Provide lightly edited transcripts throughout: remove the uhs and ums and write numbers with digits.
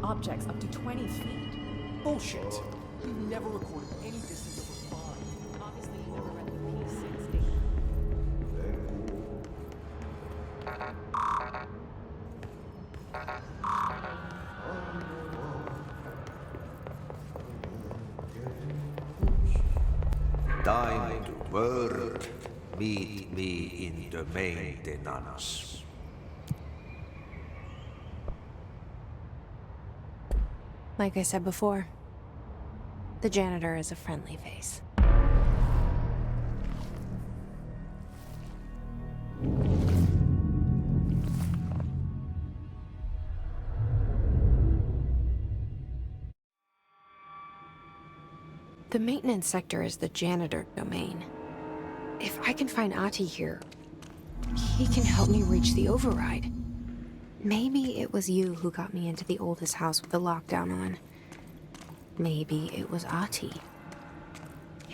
objects up to 20 feet. Bullshit. We've never recorded any distance over 5. Obviously, you never read the P6 data. Time to work. Meet me in the maintenance. Like I said before, the janitor is a friendly face. The maintenance sector is the janitor domain. If I can find Ahti here, he can help me reach the override. Maybe it was you who got me into the oldest house with the lockdown on. Maybe it was Ahti.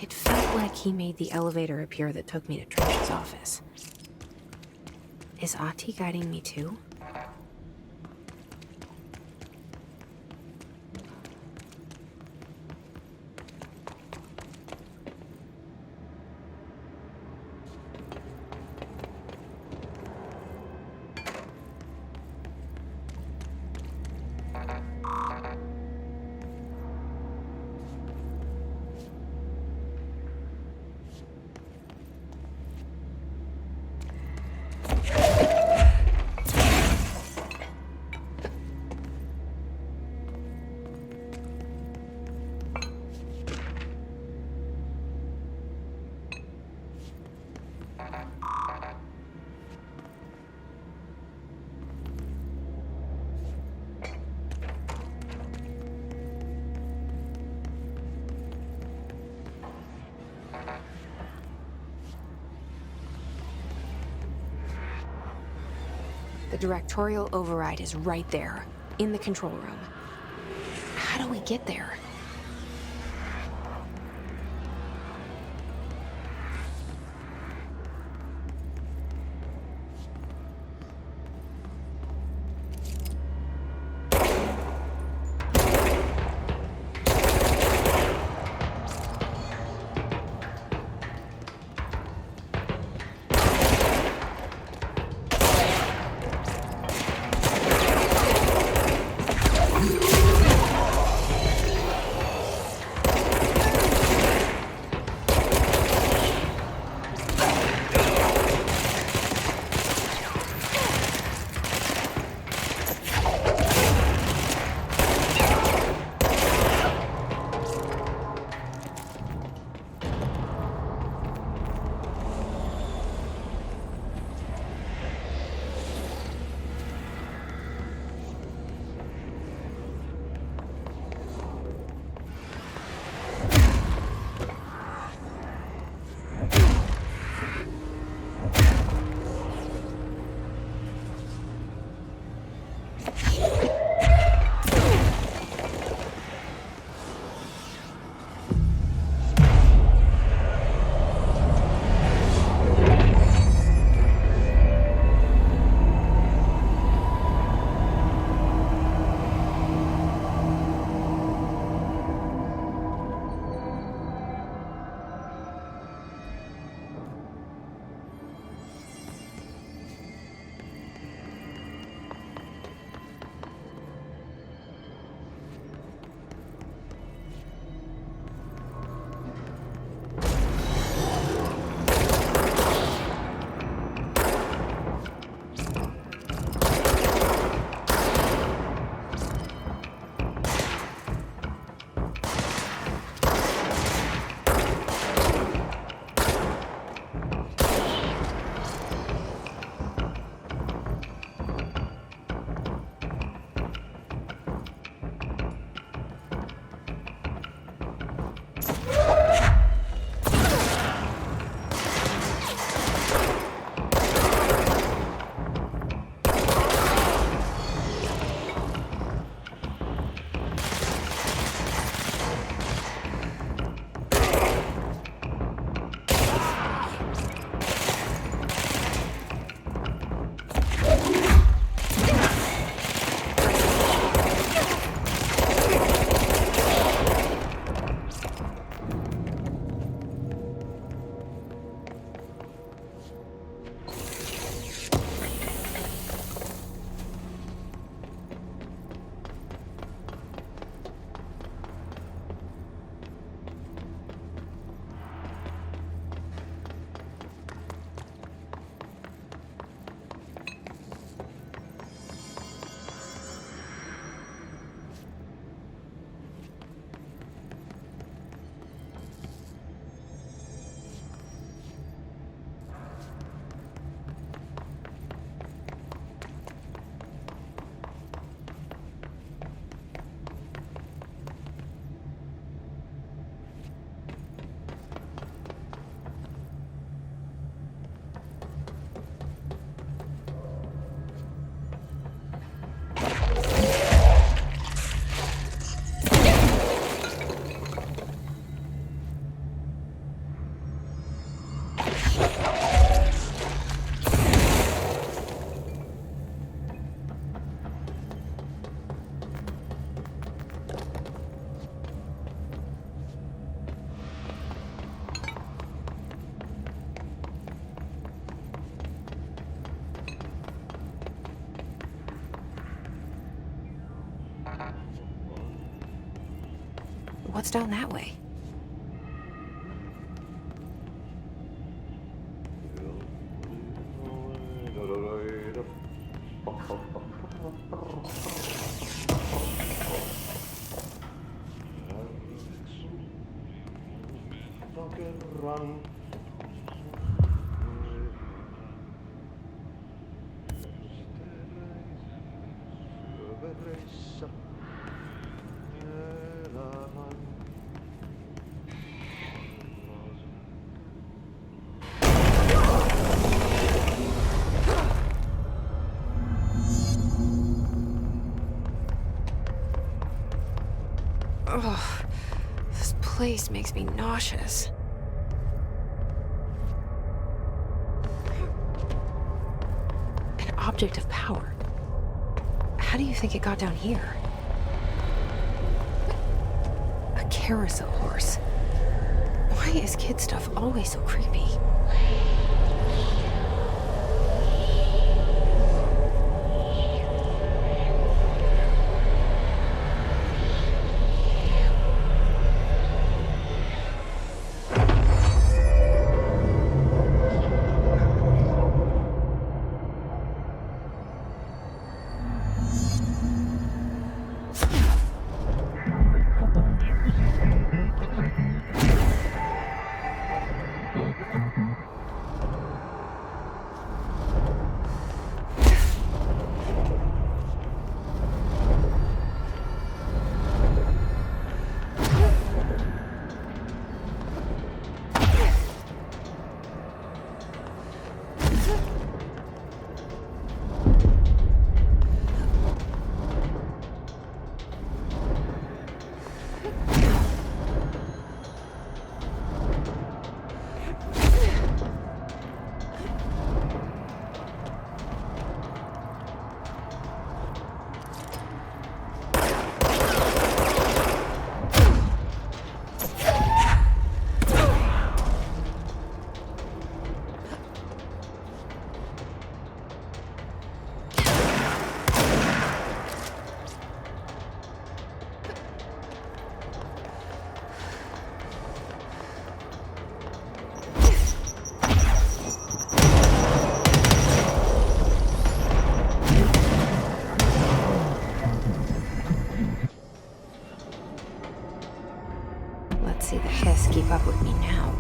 It felt like he made the elevator appear that took me to Trish's office. Is Ahti guiding me too? The directorial override is right there, in the control room. How do we get there? What's down that way? Ugh, this place makes me nauseous. An object of power. How do you think it got down here? A carousel horse. Why is kid stuff always so creepy? Let's see the hiss keep up with me now.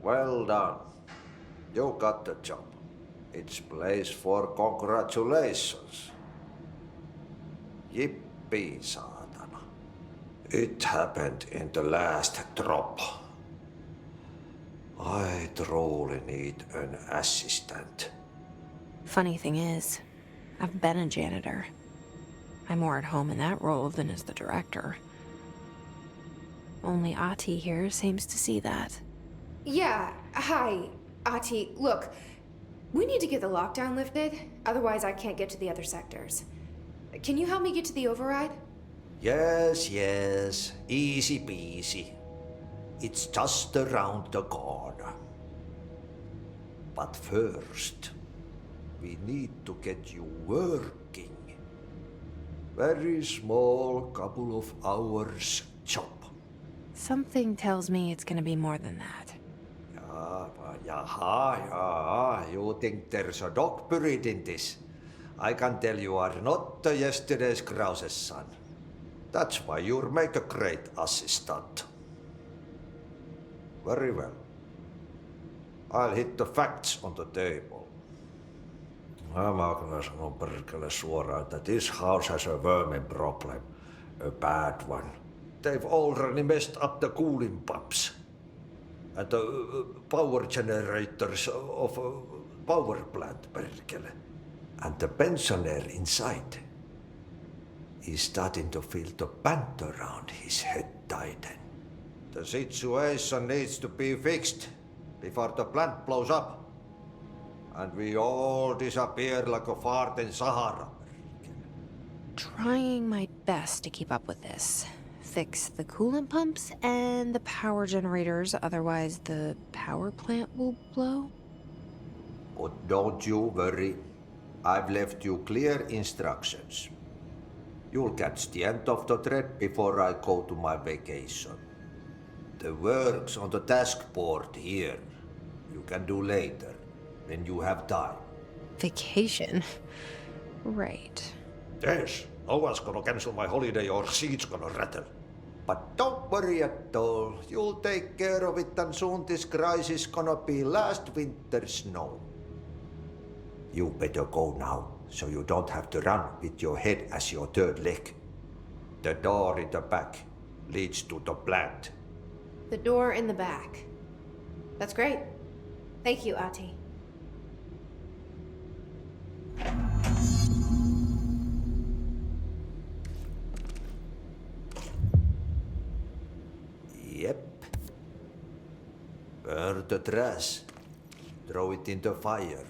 Well done. You got the job. It's place for congratulations. Yippee, saatana. It happened in the last drop. I truly need an assistant. Funny thing is, I've been a janitor. I'm more at home in that role than as the director. only Ati here seems to see that. Yeah, hi, Ati. Look, we need to get the lockdown lifted, otherwise I can't get to the other sectors. Can you help me get to the override? Yes, yes. Easy peasy. It's just around the corner. But first, we need to get you working. Very small, couple of hours job. Something tells me it's gonna be more than that. Jaha, you think there's a dog buried in this? I can tell you are not the yesterday's Krause's son. That's why you'll make a great assistant. Very well. I'll hit the facts on the table. Mä kyllä sanon perkele suoraan, että this house has a vermin problem. A bad one. They've already messed up the cooling pumps. And the power generators of a power plant, perkele. And the pensioner inside is starting to feel the band around his head tighten. The situation needs to be fixed before the plant blows up. And we all disappear like a fart in Sahara. Trying my best to keep up with this. Fix the coolant pumps and the power generators, otherwise the power plant will blow. But don't you worry. I've left you clear instructions. You'll catch the end of the thread before I go to my vacation. The work's on the task board here. You can do later, when you have time. Vacation? Right. Yes, no one's gonna cancel my holiday or seat's gonna rattle. But don't worry at all. You'll take care of it and soon this crisis gonna be last winter's snow. You better go now, so you don't have to run with your head as your third leg. The door in the back leads to the plant. The door in the back. That's great. Thank you, Ati. Yep. Burn the trash. Throw it in the fire.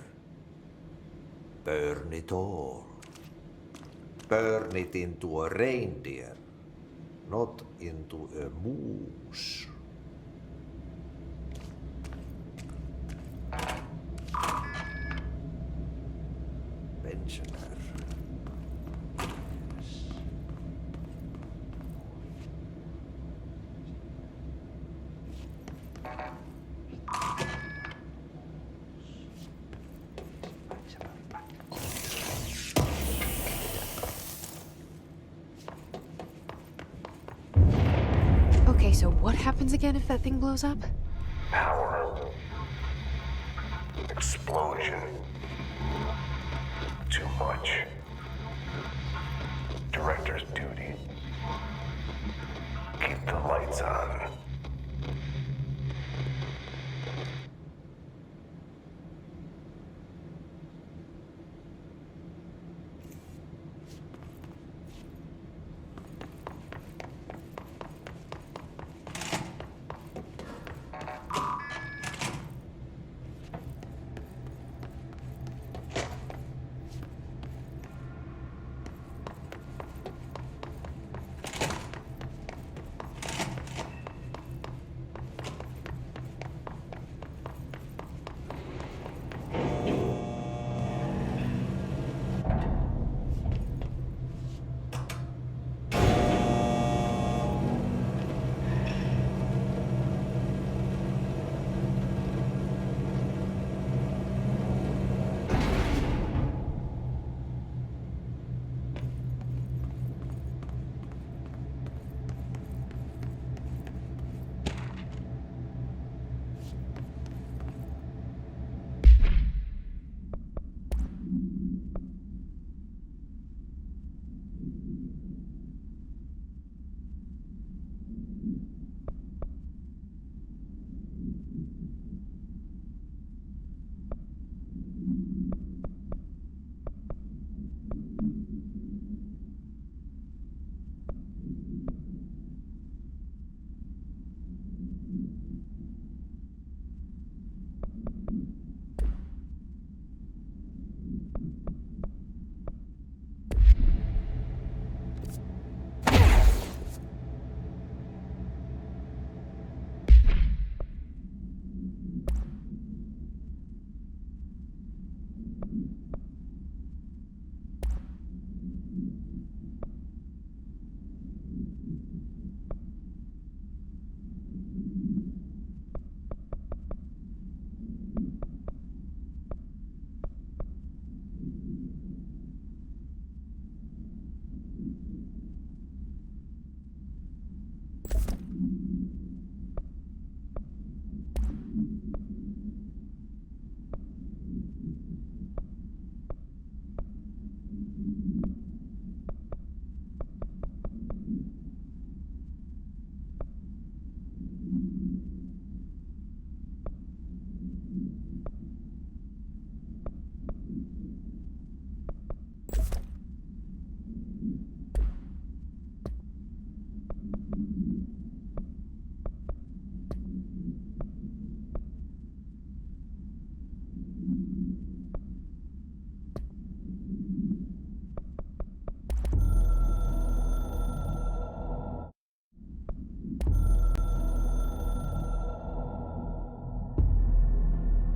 Burn it all. Burn it into a reindeer, not into a moose. Pensioner. Okay, so what happens again if that thing blows up? Power. Explosion. Too much. Director's duty. Keep the lights on.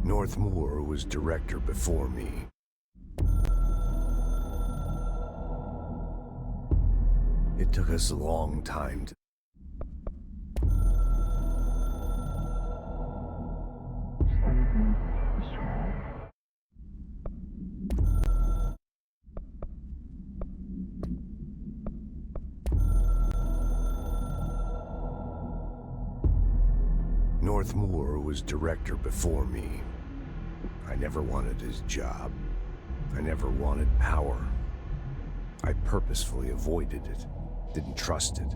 Northmoor was director before me. It took us a long time to... Northmoor was director before me. I never wanted his job. I never wanted power. I purposefully avoided it. Didn't trust it.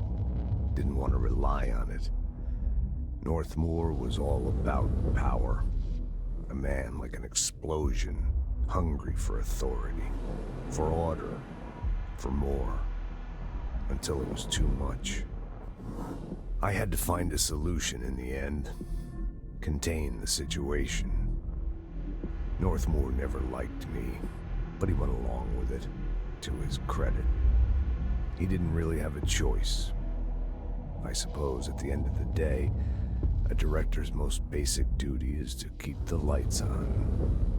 Didn't want to rely on it. Northmoor was all about power. A man like an explosion, hungry for authority, for order, for more. Until it was too much. I had to find a solution in the end. Contain the situation. Northmoor never liked me, but he went along with it, to his credit. He didn't really have a choice. I suppose at the end of the day, a director's most basic duty is to keep the lights on.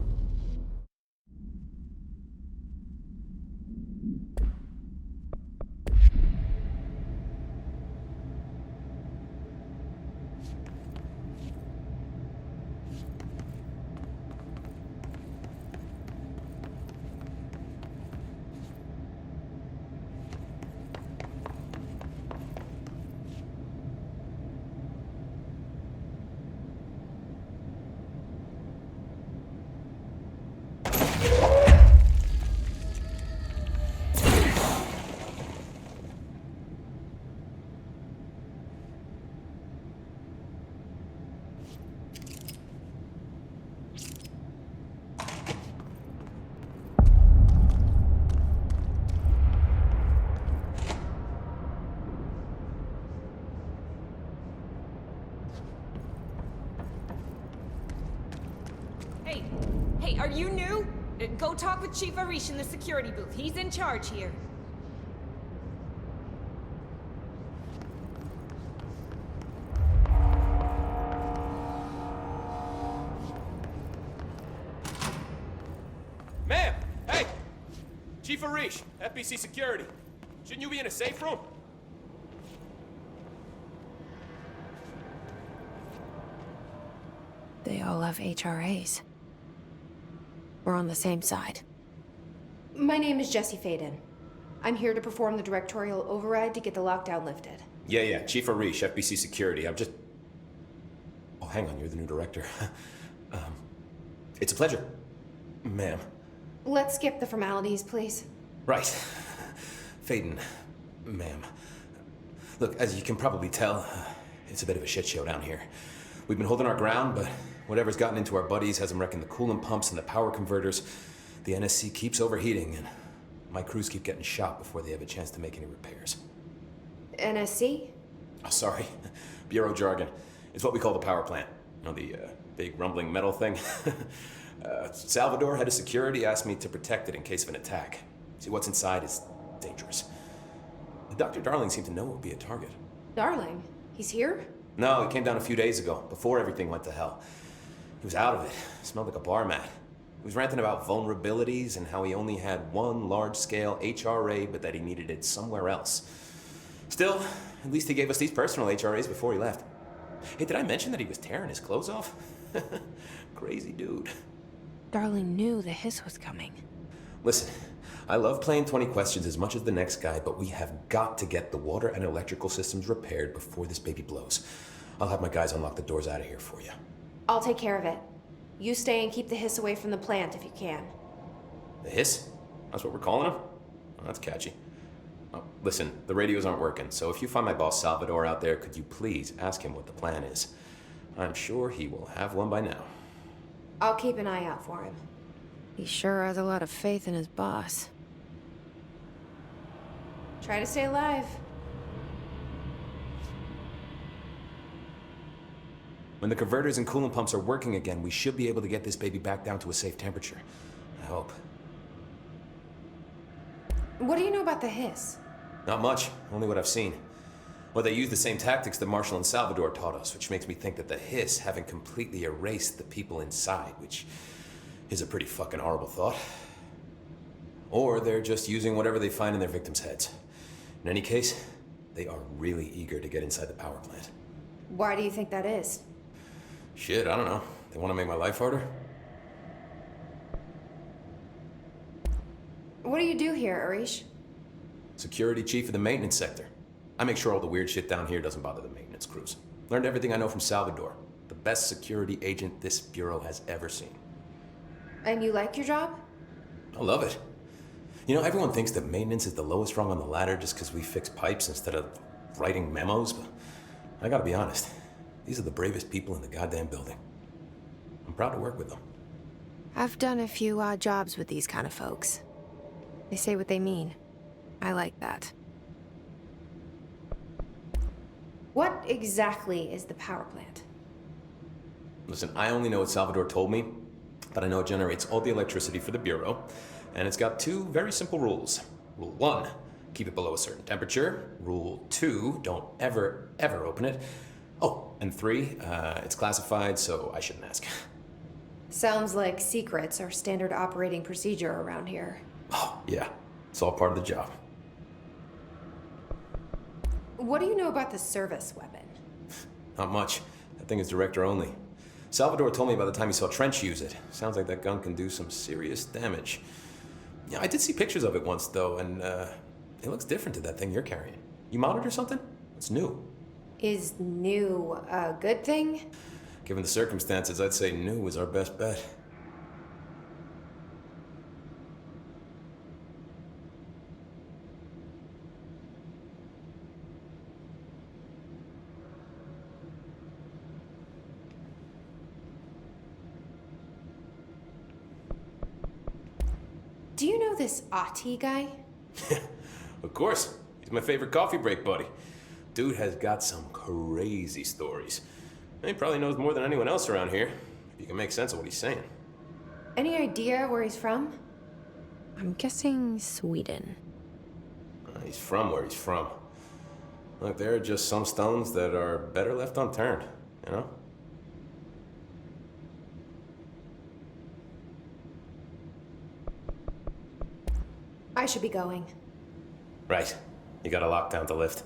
Hey, are you new? Go talk with Chief Arish in the security booth. He's in charge here. Ma'am! Hey! Chief Arish, FBC Security. Shouldn't you be in a safe room? They all have HRAs. We're on the same side. My name is Jesse Faden. I'm here to perform the directorial override to get the lockdown lifted. Yeah, Chief Arish, FBC Security. I'm just... Oh, hang on, you're the new director. It's a pleasure, ma'am. Let's skip the formalities, please. Right. Faden, ma'am. Look, as you can probably tell, it's a bit of a shit show down here. We've been holding our ground, but whatever's gotten into our buddies has them wrecking the coolant pumps and the power converters. The NSC keeps overheating, and my crews keep getting shot before they have a chance to make any repairs. NSC? Oh, sorry. Bureau jargon. It's what we call the power plant. You know, the big rumbling metal thing? Salvador, head of security, asked me to protect it in case of an attack. See, what's inside is dangerous. Dr. Darling seemed to know it would be a target. Darling? He's here? No, he came down a few days ago, before everything went to hell. He was out of it. Smelled like a bar mat. He was ranting about vulnerabilities and how he only had one large-scale HRA, but that he needed it somewhere else. Still, at least he gave us these personal HRAs before he left. Hey, did I mention that he was tearing his clothes off? Crazy dude. Darling knew the hiss was coming. Listen, I love playing 20 questions as much as the next guy, but we have got to get the water and electrical systems repaired before this baby blows. I'll have my guys unlock the doors out of here for you. I'll take care of it. You stay and keep the hiss away from the plant if you can. The hiss? That's what we're calling him? Oh, that's catchy. Oh, listen, the radios aren't working, so if you find my boss Salvador out there, could you please ask him what the plan is? I'm sure he will have one by now. I'll keep an eye out for him. He sure has a lot of faith in his boss. Try to stay alive. When the converters and coolant pumps are working again, we should be able to get this baby back down to a safe temperature. I hope. What do you know about the hiss? Not much, only what I've seen. Well, they use the same tactics that Marshall and Salvador taught us, which makes me think that the Hiss haven't completely erased the people inside, which is a pretty fucking horrible thought. Or they're just using whatever they find in their victims' heads. In any case, they are really eager to get inside the power plant. Why do you think that is? Shit, I don't know. They want to make my life harder? What do you do here, Arish? Security chief of the maintenance sector. I make sure all the weird shit down here doesn't bother the maintenance crews. Learned everything I know from Salvador, the best security agent this bureau has ever seen. And you like your job? I love it. You know, everyone thinks that maintenance is the lowest rung on the ladder just because we fix pipes instead of writing memos, but I gotta be honest. These are the bravest people in the goddamn building. I'm proud to work with them. I've done a few odd jobs with these kind of folks. They say what they mean. I like that. What exactly is the power plant? Listen, I only know what Salvador told me, but I know it generates all the electricity for the Bureau, and it's got two very simple rules. Rule 1, keep it below a certain temperature. Rule 2, don't ever, ever open it. Oh, and 3, it's classified, so I shouldn't ask. Sounds like secrets are standard operating procedure around here. Oh, yeah. It's all part of the job. What do you know about the service weapon? Not much. That thing is director only. Salvador told me by the time he saw Trench use it. Sounds like that gun can do some serious damage. Yeah, I did see pictures of it once, though, and it looks different to that thing you're carrying. You modded or something? It's new. Is new a good thing? Given the circumstances, I'd say new was our best bet. Do you know this Ahti guy? Of course. He's my favorite coffee break buddy. Dude has got some crazy stories. And he probably knows more than anyone else around here, if you can make sense of what he's saying. Any idea where he's from? I'm guessing Sweden. He's from where he's from. Look, there are just some stones that are better left unturned, you know? I should be going. Right. You got a lockdown to lift.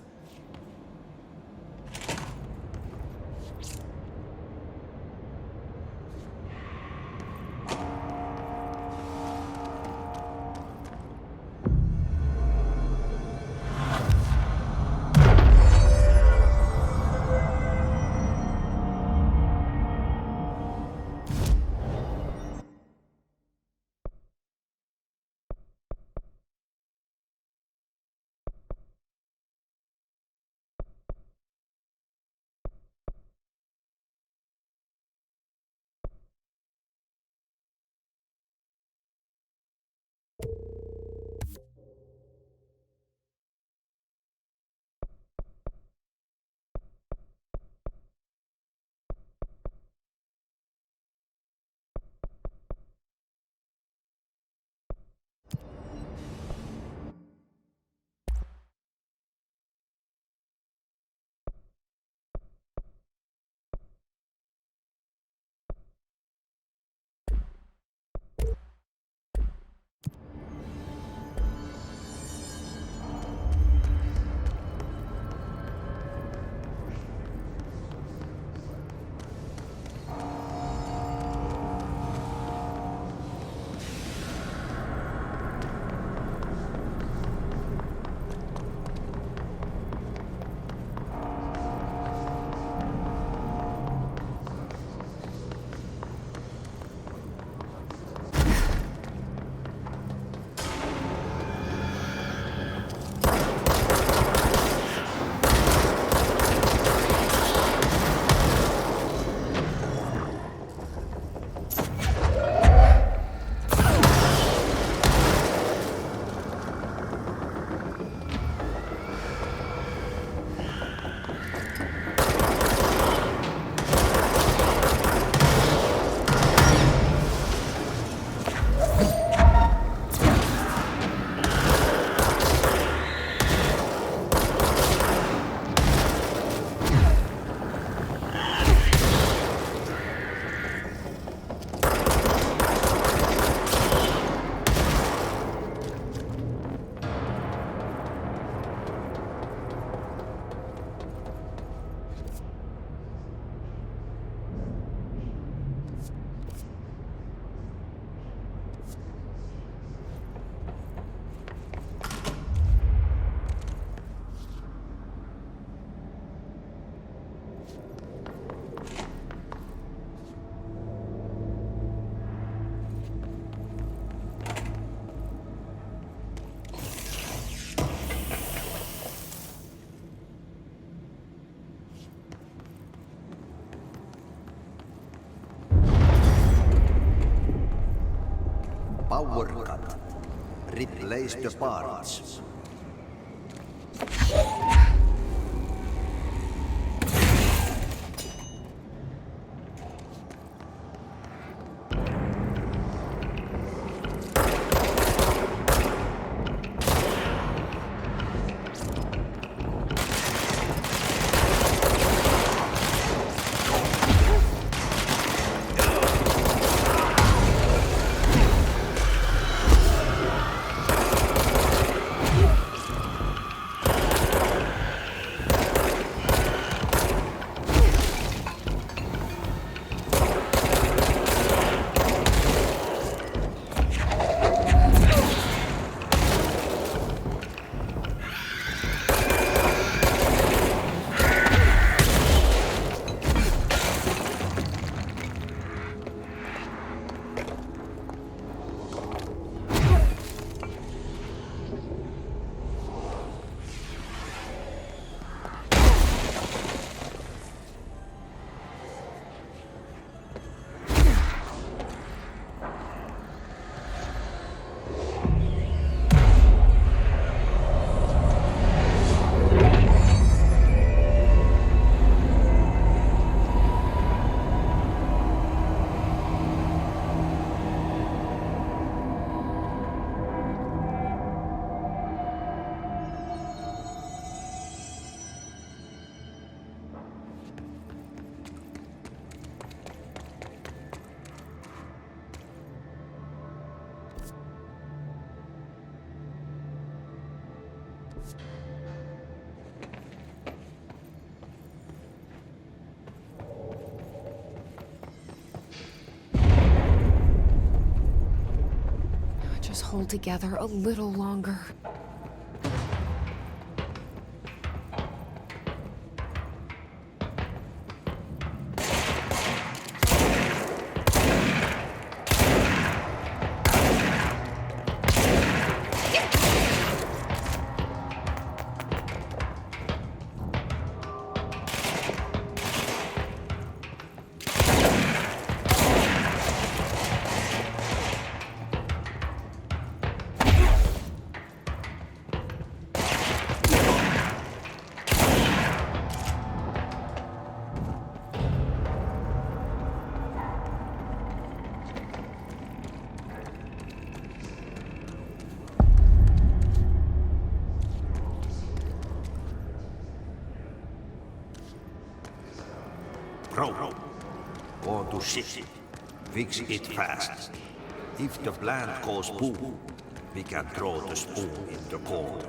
power cut. Replace the parts. Just hold together a little longer. Bro, go to ship. Fix it fast. If the plant goes boom, we can throw the spoon in the corner.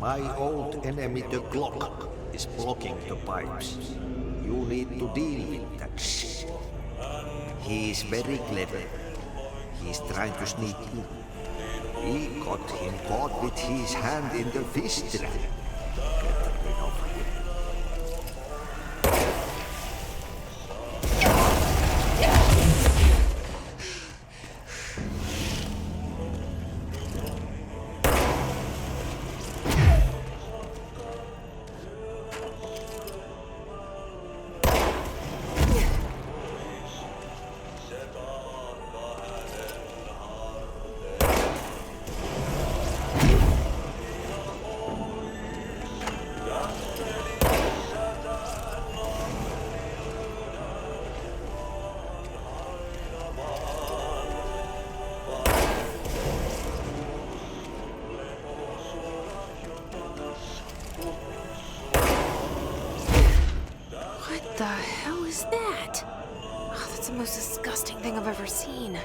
My old enemy, the Glock, is blocking the pipes. You need to deal with that shit. He is very clever. He's trying to sneak in. We got him caught with his hand in the fish trap. Get rid of him. What the hell is that? Oh, that's the most disgusting thing I've ever seen.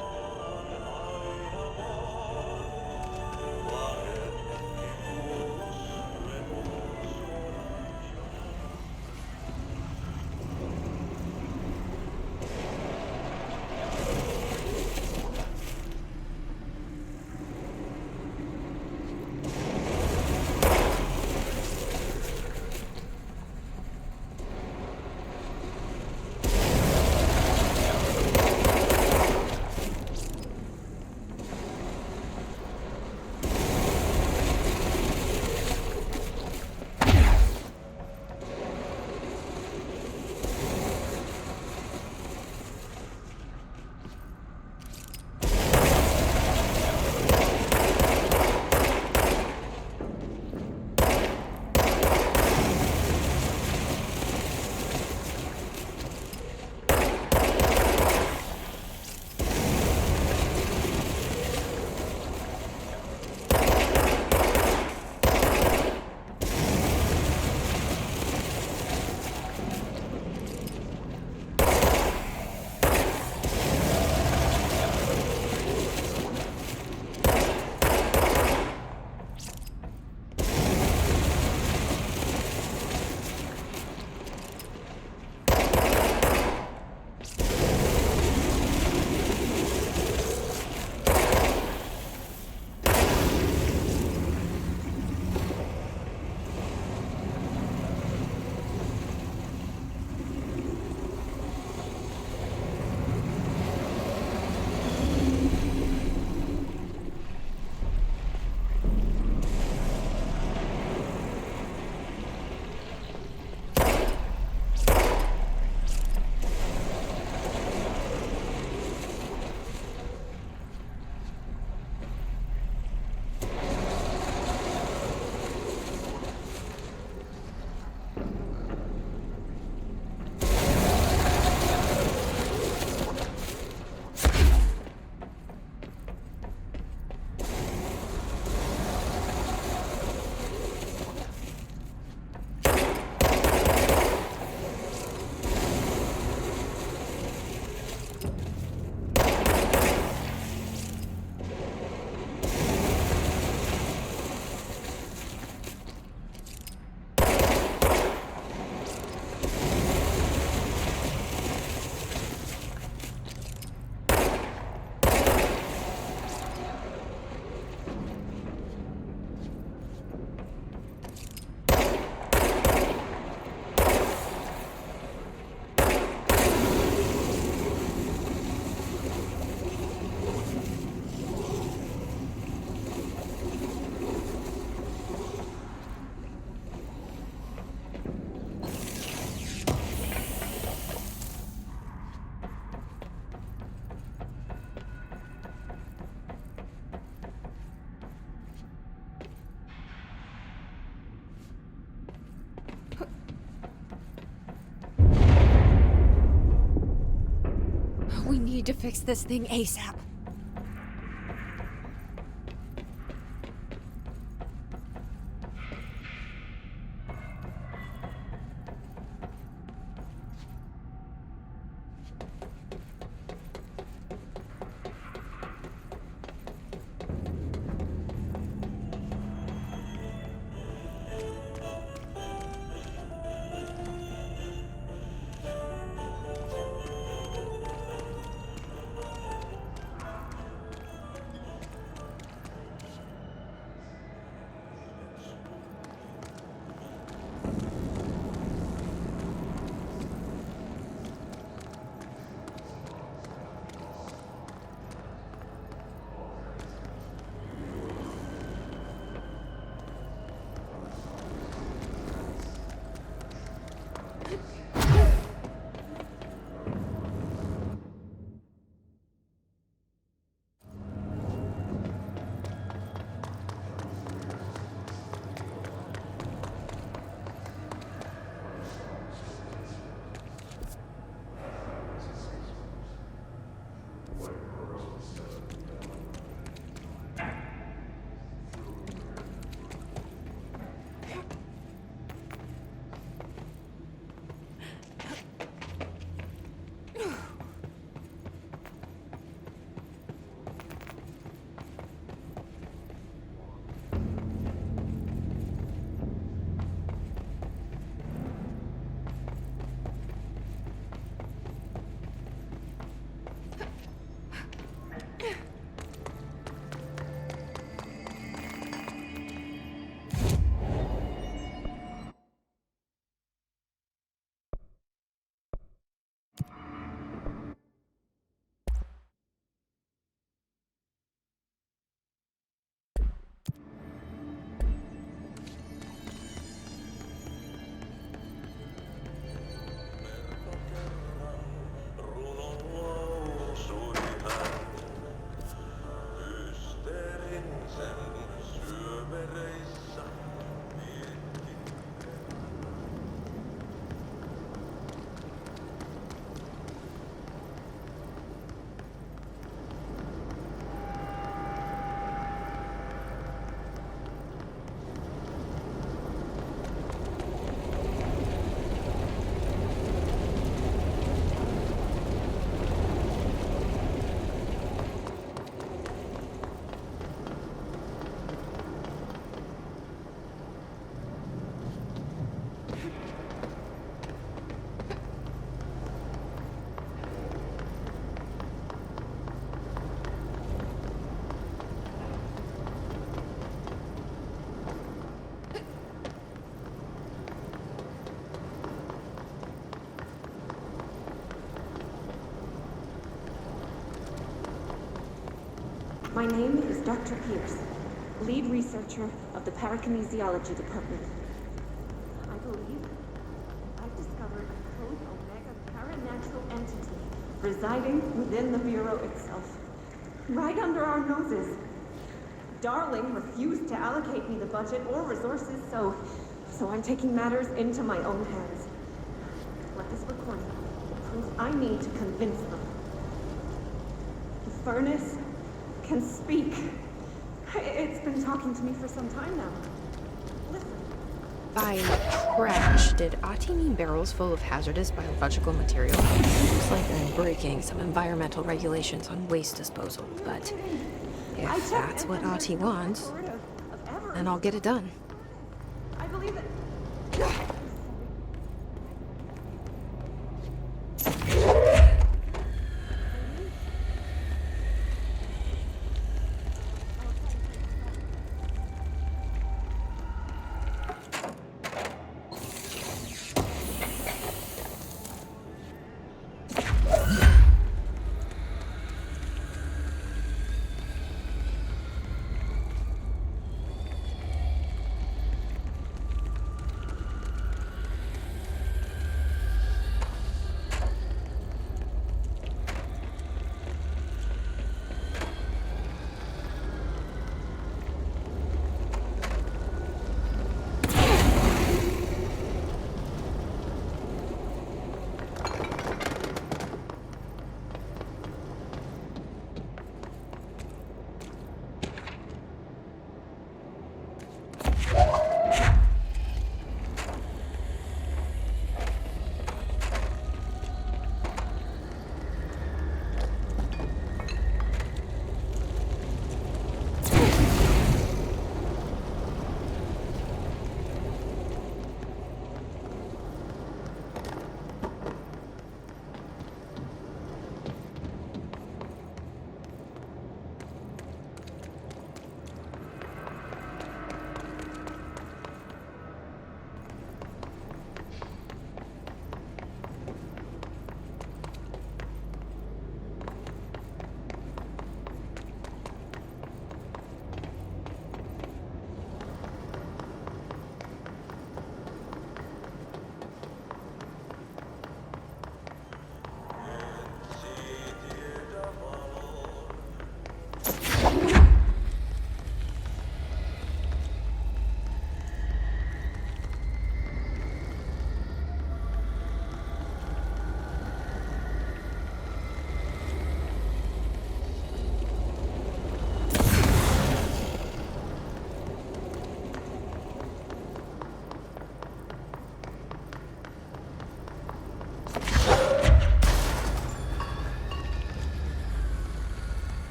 We need to fix this thing ASAP. My name is Dr. Pierce, lead researcher of the Parakinesiology Department. I believe I've discovered a Code Omega paranatural entity residing within the Bureau itself, right under our noses. Darling refused to allocate me the budget or resources, so I'm taking matters into my own hands. Let this recording prove I need to convince them. The furnace can speak. It's been talking to me for some time now. Listen. By trash, did Ahti mean barrels full of hazardous biological material? Looks like I'm breaking some environmental regulations on waste disposal, but if that's what Ahti wants, then I'll get it done. I believe that